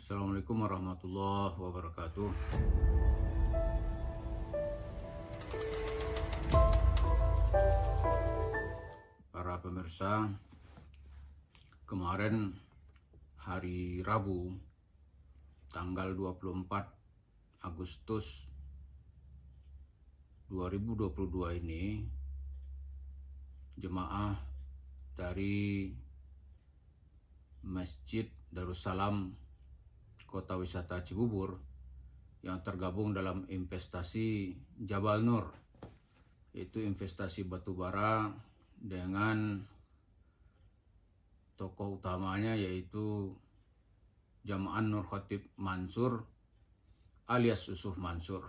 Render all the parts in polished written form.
Assalamualaikum warahmatullahi wabarakatuh. Para pemirsa, kemarin hari Rabu tanggal 24 Agustus 2022 ini, jemaah dari Masjid Darussalam Kota Wisata Cibubur yang tergabung dalam investasi Jabal Nur, yaitu investasi batubara dengan tokoh utamanya yaitu Jamaah Nur Khatib Mansur alias Yusuf Mansur.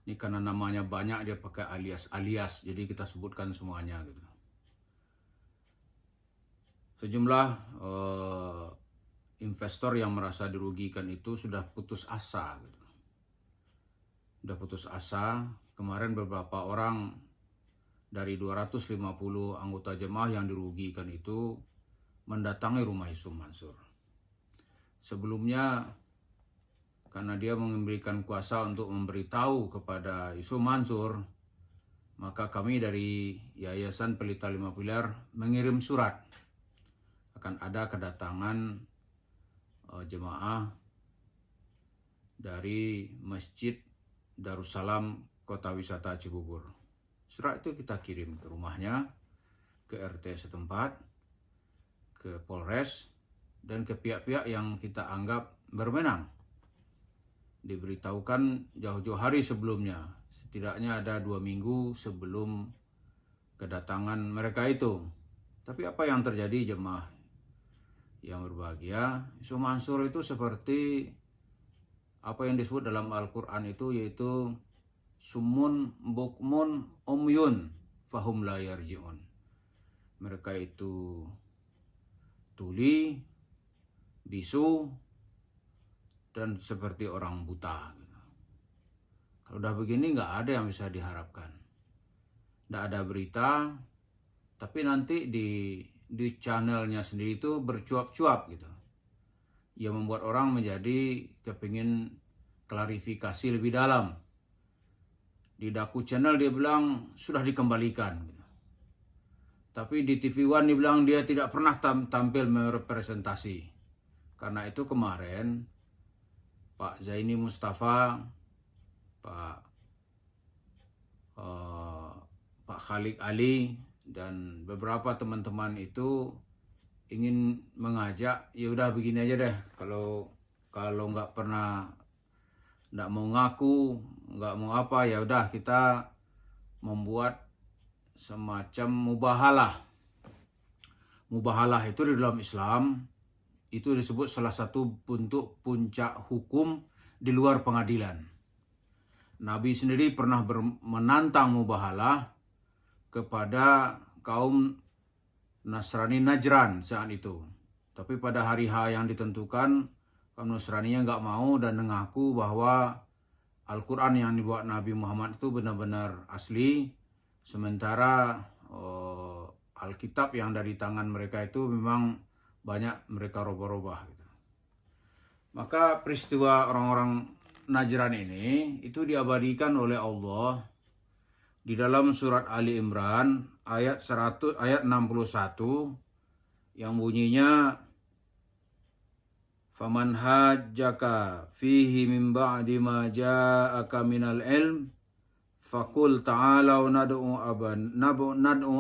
Ini karena namanya banyak dia pakai alias, jadi kita sebutkan semuanya gitu. Sejumlah investor yang merasa dirugikan itu sudah putus asa gitu. Sudah putus asa. Kemarin beberapa orang dari 250 anggota jemaah yang dirugikan itu mendatangi rumah Yusuf Mansur. Sebelumnya, karena dia memberikan kuasa untuk memberitahu kepada Yusuf Mansur, maka kami dari Yayasan Pelita Lima Pilar mengirim surat akan ada kedatangan jemaah dari Masjid Darussalam Kota Wisata Cibubur. Surat itu kita kirim ke rumahnya, ke RT setempat, ke Polres, dan ke pihak-pihak yang kita anggap berwenang. Diberitahukan jauh-jauh hari sebelumnya, setidaknya ada 2 minggu sebelum kedatangan mereka itu. Tapi apa yang terjadi jemaah yang berbahagia? Yusuf Mansur itu seperti apa yang disebut dalam Al-Quran itu, yaitu summun bukmun umyun fahum la yarji'un. Mereka itu tuli, bisu, dan seperti orang buta. Kalau udah begini nggak ada yang bisa diharapkan. Nggak ada berita, tapi nanti di channelnya sendiri itu bercuap-cuap gitu. Ya membuat orang menjadi kepingin klarifikasi lebih dalam. Di Daku Channel dia bilang sudah dikembalikan gitu. Tapi di TV One dia bilang dia tidak pernah tampil merepresentasi. Karena itu kemarin Pak Zaini Mustafa, Pak Khalid Ali, dan beberapa teman-teman itu ingin mengajak, ya udah begini aja deh, kalau nggak pernah, nggak mau ngaku, nggak mau apa, ya udah kita membuat semacam mubahalah. Mubahalah itu di dalam Islam itu disebut salah satu bentuk puncak hukum di luar pengadilan. Nabi sendiri pernah menantang mubahalah kepada kaum Nasrani Najran saat itu. Tapi pada hari H yang ditentukan, kaum Nasraninya nggak mau dan mengaku bahwa Al-Quran yang dibuat Nabi Muhammad itu benar-benar asli. Sementara Alkitab yang dari tangan mereka itu memang banyak mereka robah-robah gitu. Maka peristiwa orang-orang Najran ini itu diabadikan oleh Allah di dalam surat Ali Imran ayat 61 yang bunyinya, faman hajjaka fihi min ba'di ma ja'aka minal ilm faqul ta'alau nad'u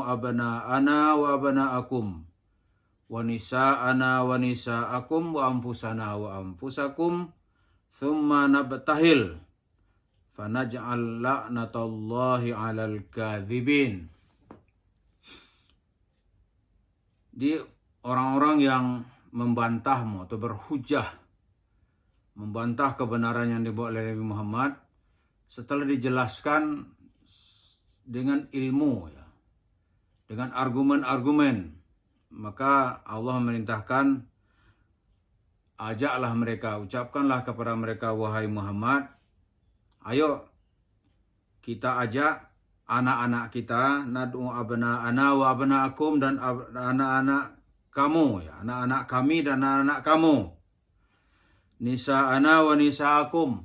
abana'ana wa abana'akum wa nisa'ana wa nisa'akum wa anfusana wa anfusakum thumma nabtahil fanaj'al la'natallahi 'alal kadzibin. Di orang-orang yang membantahmu atau berhujah, membantah kebenaran yang dibawa oleh Nabi Muhammad, setelah dijelaskan dengan ilmu, ya, dengan argumen-argumen, maka Allah memerintahkan, ajaklah mereka, ucapkanlah kepada mereka, wahai Muhammad, ayo kita ajak anak-anak kita, nad'u abna'ana wa abna'akum, dan anak-anak kamu, ya, anak-anak kami dan anak-anak kamu. nisa'ana wa nisa'akum,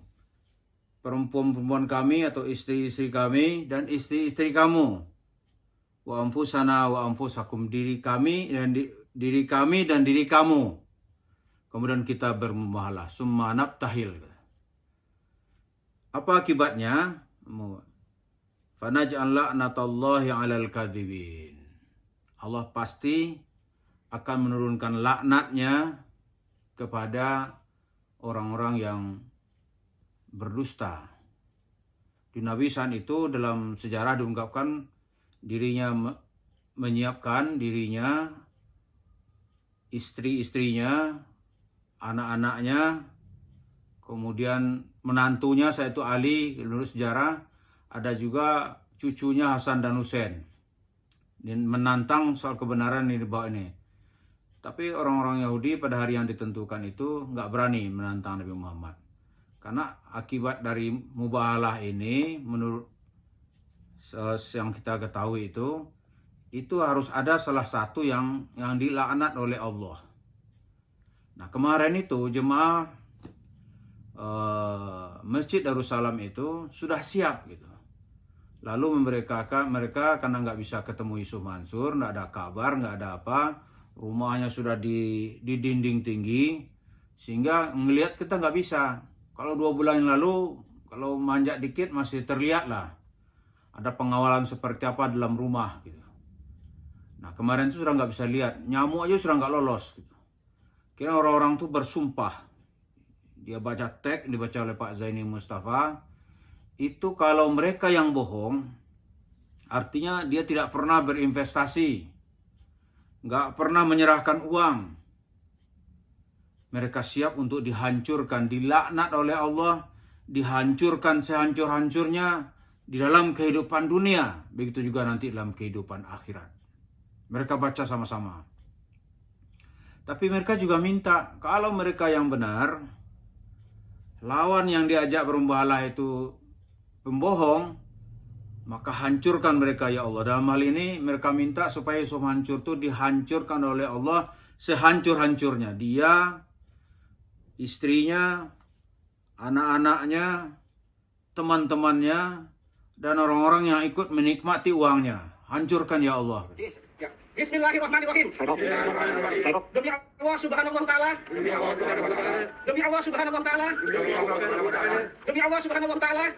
perempuan-perempuan kami atau istri-istri kami dan istri-istri kamu. Wa anfusana wa anfusakum, diri kami dan diri kami dan diri kamu. Kemudian kita bermubahalah. Summa nabtahil. Apa akibatnya? Fanaj'al la'natallahi 'alal kadzibin. Allah pasti akan menurunkan laknatnya kepada orang-orang yang berdusta. Di Nabi saat itu dalam sejarah diungkapkan dirinya menyiapkan dirinya, istri-istrinya, anak-anaknya, kemudian menantunya saat itu Ali, menurut sejarah, ada juga cucunya Hasan dan Husain. Dan menantang soal kebenaran yang dibawa ini. Tapi orang-orang Yahudi pada hari yang ditentukan itu nggak berani menantang Nabi Muhammad. Karena akibat dari mubahalah ini, menurut yang kita ketahui itu harus ada salah satu yang dilaknat oleh Allah. Nah kemarin itu jemaah Masjid Darussalam itu sudah siap gitu. Lalu mereka karena nggak bisa ketemu Yusuf Mansur, nggak ada kabar, nggak ada apa, rumahnya sudah di dinding tinggi, sehingga ngelihat kita nggak bisa. Kalau 2 bulan yang lalu, kalau manjat dikit masih terlihat lah ada pengawalan seperti apa dalam rumah gitu. Nah kemarin itu sudah nggak bisa lihat, nyamuk aja sudah nggak lolos gitu. Kira orang-orang tuh bersumpah. Dia baca teks, dibaca oleh Pak Zaini Mustafa. Itu kalau mereka yang bohong, artinya dia tidak pernah berinvestasi. Nggak pernah menyerahkan uang. Mereka siap untuk dihancurkan, dilaknat oleh Allah, dihancurkan sehancur-hancurnya di dalam kehidupan dunia. Begitu juga nanti dalam kehidupan akhirat. Mereka baca sama-sama. Tapi mereka juga minta, kalau mereka yang benar, lawan yang diajak bermubahalah itu pembohong, maka hancurkan mereka ya Allah. Dalam hal ini mereka minta supaya Yusuf Mansur itu dihancurkan oleh Allah sehancur-hancurnya. Dia, istrinya, anak-anaknya, teman-temannya, dan orang-orang yang ikut menikmati uangnya. Hancurkan ya Allah. Bismillahirrahmanirrahim. Demi Allah Subhanahu wa taala. Demi Allah Subhanahu wa taala. Demi Allah Subhanahu wa taala.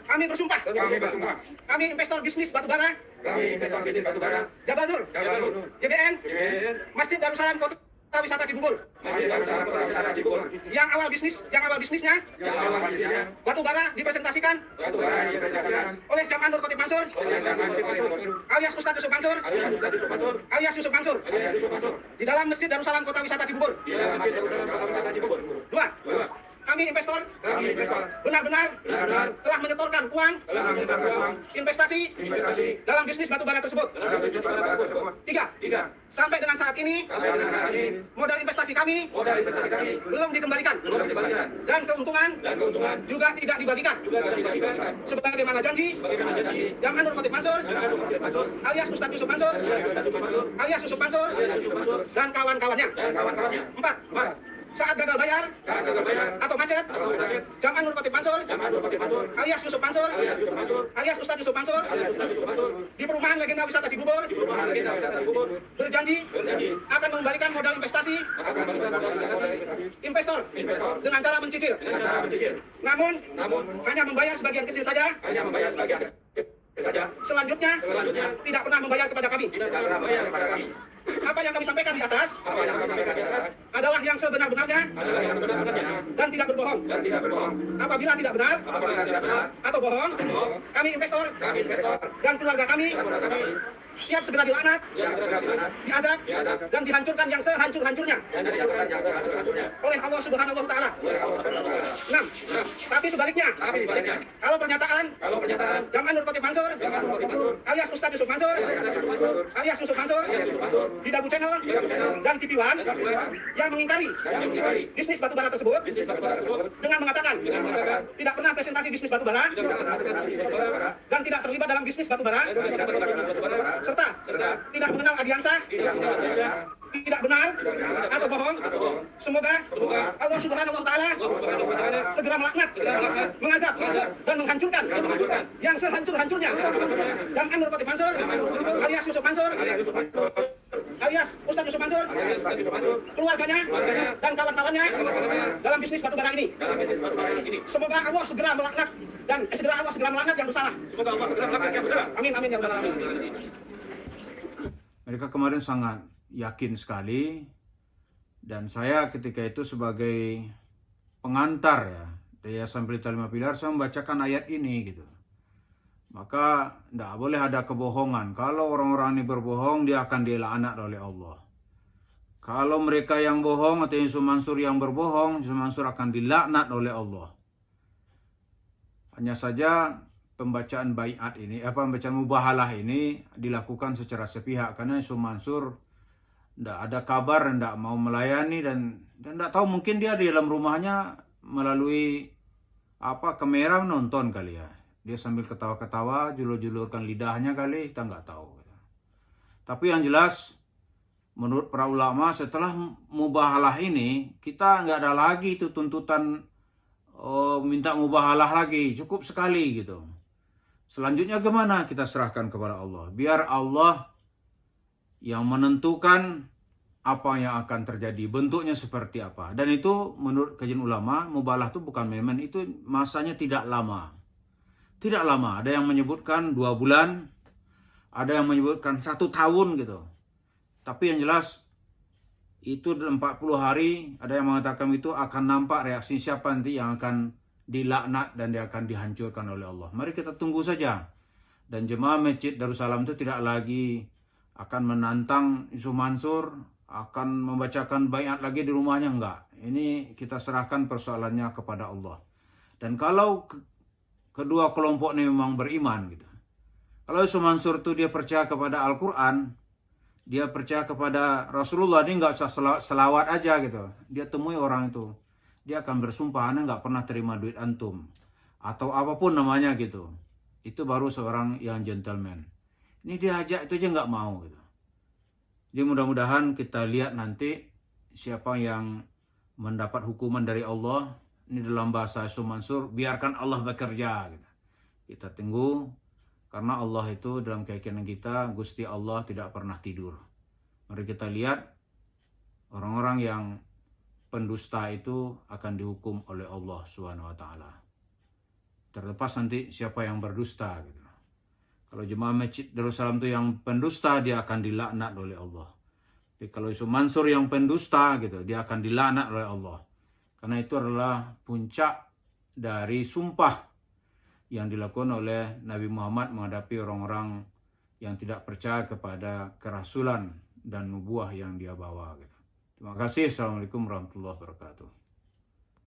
Kami bersumpah. Kami investor bisnis batubara. Jabal Nur. JBN. Masjid Darussalam Kota Wisata Cibubur. Yang awal bisnisnya batubara dipresentasikan oleh Jam Anur Khotib Mansur alias Ustadz Yusuf Mansur alias Yusuf Mansur di dalam Masjid Darussalam Kota Wisata Cibubur. 2. Kami investor benar-benar telah menyetorkan uang investasi dalam bisnis batubara tersebut. 3. Sampai dengan saat ini modal investasi kami belum dikembalikan dan keuntungan juga tidak dibagikan. Sebagaimana janji Jam Anur Khotib Mansur alias Ustadz Yusuf Mansur alias Yusuf Mansur dan kawan-kawannya. 4. Saat gagal bayar atau macet, Jam Anur Khotib Mansur alias Yusuf Mansur alias Ustadz Yusuf Mansur di perumahan Legenda Wisata Cibubur berjanji akan mengembalikan modal investasi investor dengan cara mencicil. Namun hanya membayar sebagian kecil saja. Selanjutnya tidak pernah membayar kepada kami. Apa yang kami sampaikan di atas adalah yang sebenar-benarnya dan tidak berbohong. Apabila tidak benar atau bohong, kami investor dan keluarga kami siap segera dilaknat, diazab, dan dihancurkan yang sehancur-hancurnya oleh Allah Subhanahu wa taala. 6. Tapi sebaliknya, kalau pernyataan Jam Anur Khotib Mansur alias Ustadz Yusuf Mansur alias Yusuf Mansur di Dagu Channel dan TV One yang mengingkari bisnis batubara tersebut dengan mengatakan tidak pernah presentasi bisnis batubara dan tidak terlibat dalam bisnis batubara serta tidak mengenal Adiansa, tidak benar atau bohong. Semoga Allah Subhanahu wa Ta'ala segera melaknat, mengazab dan menghancurkan yang sehancur-hancurnya Jam'an Nur Khatib Mansur alias Yusuf Mansur alias Ustadz Yusuf Mansur, keluarganya dan kawan-kawannya dalam bisnis batubara ini. Semoga Allah segera melaknat dan Allah segera melaknat yang bersalah. Amin amin ya rabbal alamin. Mereka kemarin sangat yakin sekali, dan saya ketika itu sebagai pengantar ya dari Yayasan Pelita Lima Pilar, saya membacakan ayat ini gitu. Maka tidak boleh ada kebohongan. Kalau orang-orang ini berbohong, dia akan dilaknat oleh Allah. Kalau mereka yang bohong atau Yusuf Mansur yang berbohong, Yusuf Mansur akan dilaknat oleh Allah. Hanya saja pembacaan baiat ini, pembacaan mubahalah ini dilakukan secara sepihak karena Yusuf Mansur tidak ada kabar dan tidak mau melayani dan tidak tahu, mungkin dia di dalam rumahnya melalui kamera nonton kali ya. Dia sambil ketawa-ketawa, julur-julurkan lidahnya kali, kita nggak tahu. Tapi yang jelas, menurut para ulama, setelah mubahalah ini, kita nggak ada lagi itu tuntutan minta mubahalah lagi, cukup sekali gitu. Selanjutnya gimana? Kita serahkan kepada Allah. Biar Allah yang menentukan apa yang akan terjadi, bentuknya seperti apa. Dan itu menurut kajian ulama, mubahalah itu bukan main-main, itu masanya tidak lama. Tidak lama, ada yang menyebutkan 2 bulan, ada yang menyebutkan 1 tahun gitu. Tapi yang jelas, itu 40 hari, ada yang mengatakan itu akan nampak reaksi siapa nanti yang akan dilaknat dan dia akan dihancurkan oleh Allah. Mari kita tunggu saja. Dan jemaah Masjid Darussalam itu tidak lagi akan menantang Yusuf Mansur, akan membacakan baiat lagi di rumahnya, enggak. Ini kita serahkan persoalannya kepada Allah. Dan kalau kedua kelompok ini memang beriman gitu. Kalau Yusuf Mansur itu dia percaya kepada Al-Quran, dia percaya kepada Rasulullah, dia nggak usah selawat aja gitu. Dia temui orang itu, dia akan bersumpah, "Ana nggak pernah terima duit antum," atau apapun namanya gitu. Itu baru seorang yang gentleman. Ini dia ajak itu aja nggak mau gitu. Jadi mudah-mudahan kita lihat nanti siapa yang mendapat hukuman dari Allah. Ini dalam bahasa Yusuf Mansur, biarkan Allah bekerja gitu. Kita tunggu, karena Allah itu dalam keyakinan kita, Gusti Allah tidak pernah tidur. Mari kita lihat orang-orang yang pendusta itu akan dihukum oleh Allah SWT. Terlepas nanti siapa yang berdusta gitu. Kalau jemaah Masjid Darussalam itu yang pendusta, dia akan dilaknat oleh Allah. Tapi kalau Yusuf Mansur yang pendusta gitu, dia akan dilaknat oleh Allah. Karena itu adalah puncak dari sumpah yang dilakukan oleh Nabi Muhammad menghadapi orang-orang yang tidak percaya kepada kerasulan dan nubuah yang dia bawa. Terima kasih. Assalamualaikum warahmatullahi wabarakatuh.